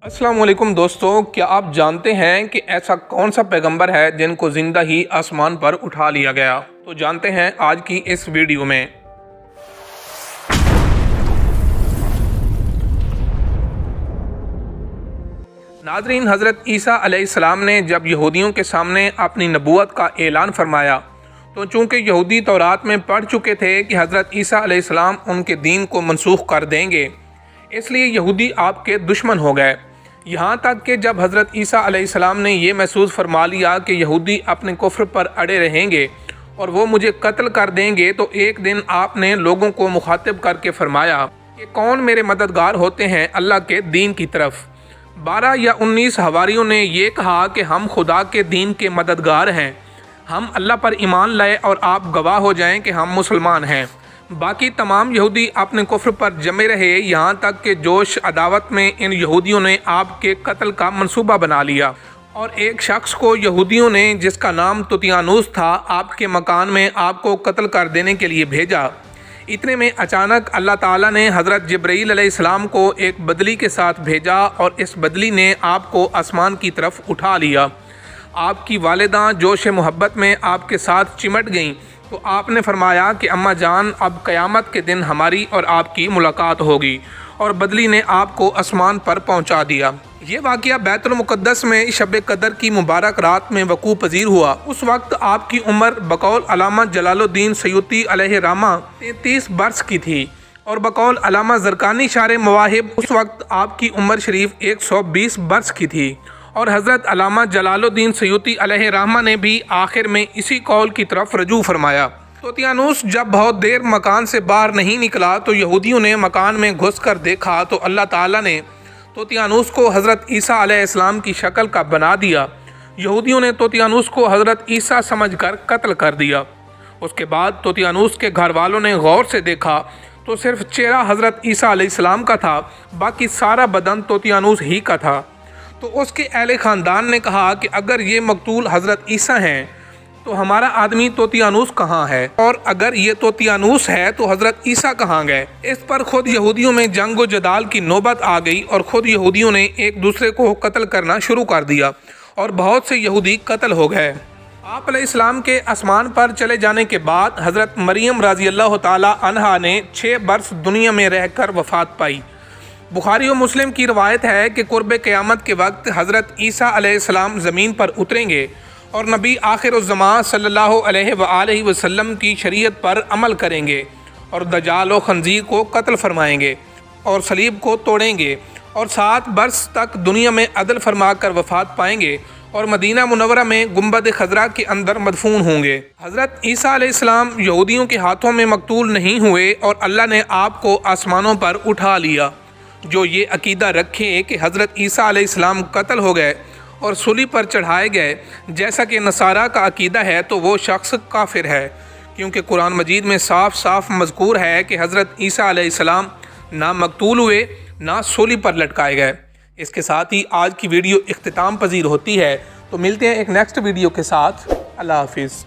अस्सलाम वालेकुम दोस्तों, क्या आप जानते हैं कि ऐसा कौन सा पैगंबर है जिनको ज़िंदा ही आसमान पर उठा लिया गया? तो जानते हैं आज की इस वीडियो में। नाज़रीन, हज़रत ईसा अलैहिस्सलाम ने जब यहूदियों के सामने अपनी नबूवत का ऐलान फरमाया तो चूँकि यहूदी तौरात में पढ़ चुके थे कि हज़रत ईसा अलैहिस्सलाम उनके दीन को मनसूख कर देंगे, इसलिए यहूदी आपके दुश्मन हो गए। यहाँ तक कि जब हज़रत ईसा अलैहिस्सलाम ने ये महसूस फरमा लिया कि यहूदी अपने कुफ्र पर अड़े रहेंगे और वो मुझे कत्ल कर देंगे, तो एक दिन आपने लोगों को मुखातिब करके फरमाया कि कौन मेरे मददगार होते हैं अल्लाह के दीन की तरफ। 12 या 19 हवारियों ने ये कहा कि हम खुदा के दीन के मददगार हैं, हम अल्लाह पर ईमान लाए और आप गवाह हो जाएं कि हम मुसलमान हैं। बाकी तमाम यहूदी अपने कुफ्र पर जमे रहे, यहाँ तक कि जोश अदावत में इन यहूदियों ने आपके कत्ल का मंसूबा बना लिया और एक शख्स को यहूदियों ने, जिसका नाम तुतियानूस था, आपके मकान में आपको कत्ल कर देने के लिए भेजा। इतने में अचानक अल्लाह ताला ने हज़रत जिब्रील अलैहिस्सलाम को एक बदली के साथ भेजा और इस बदली ने आपको आसमान की तरफ उठा लिया। आपकी वालिदा जोश मोहब्बत में आपके साथ चिमट गईं तो आपने फरमाया कि अम्मा जान, अब क़यामत के दिन हमारी और आपकी मुलाकात होगी, और बदली ने आपको आसमान पर पहुंचा दिया। ये वाक़या बैतुल मुक़द्दस में शब कदर की मुबारक रात में वक़ू पज़ीर हुआ। उस वक्त आपकी उम्र बकौल अल्लामा जलालुद्दीन सयूती अलैहिर्रहमा 33 बरस की थी और बकौल अल्लामा ज़रक़ानी शारे मवाहिब उस वक्त आपकी उम्र शरीफ 120 बरस की थी। और हज़रत अल्लामा जलालुद्दीन सयूती अलैहिर्रहमा ने भी आखिर में इसी कौल की तरफ रजू फरमाया। तुतियानूस जब बहुत देर मकान से बाहर नहीं निकला तो यहूदियों ने मकान में घुसकर देखा तो अल्लाह ताला ने तुतियानूस को हज़रत ईसा अलैहिस्सलाम की शक्ल का बना दिया। यहूदियों ने तुतियानूस को हज़रत ईसा समझकर कत्ल कर दिया। उसके बाद तुतियानूस के घर वालों ने गौर से देखा तो सिर्फ चेहरा हज़रत ईसा अलैहिस्सलाम का था, बाकी सारा बदन तुतियानूस ही का था। तो उसके अहले ख़ानदान ने कहा कि अगर ये मकतूल हज़रत ईसा हैं तो हमारा आदमी तुतियानूस कहाँ है, और अगर ये तुतियानूस है तो हज़रत ईसा कहाँ गए। इस पर ख़ुद यहूदियों में जंग व जदाल की नौबत आ गई और ख़ुद यहूदियों ने एक दूसरे को कत्ल करना शुरू कर दिया और बहुत से यहूदी कत्ल हो गए। आप अलैहिस्सलाम के आसमान पर चले जाने के बाद हज़रत मरियम रज़ी अल्लाह ताला अन्हा ने 6 बरस दुनिया में रहकर वफ़ात पाई। बुखारी और मुस्लिम की रवायत है कि कुर्ब क़यामत के वक्त हज़रत ईसा अलैहिस्सलाम ज़मीन पर उतरेंगे और नबी आखिरुज़्ज़मान सल्लल्लाहु अलैहि वसल्लम की शरीयत पर अमल करेंगे और दज्जाल और खंजीर को कत्ल फरमाएंगे और सलीब को तोड़ेंगे और 7 बरस तक दुनिया में अदल फरमा कर वफ़ात पाएंगे और मदीना मुनव्वरा में गुंबद खज़रा के अंदर मदफून होंगे। हज़रत ईसा अलैहिस्सलाम यहूदियों के हाथों में मकतूल नहीं हुए और अल्लाह ने आपको आसमानों पर उठा लिया। जो ये अकीदा रखें कि हज़रत ईसा अलैहिस्सलाम कत्ल हो गए और सूली पर चढ़ाए गए, जैसा कि नसारा का अकीदा है, तो वो शख्स काफिर है, क्योंकि कुरान मजीद में साफ साफ मज़कूर है कि हज़रत ईसा अलैहिस्सलाम ना मकतूल हुए ना सूली पर लटकाए गए। इसके साथ ही आज की वीडियो इख्तिताम पजीर होती है, तो मिलते हैं एक नेक्स्ट वीडियो के साथ। अल्लाह हाफिज़।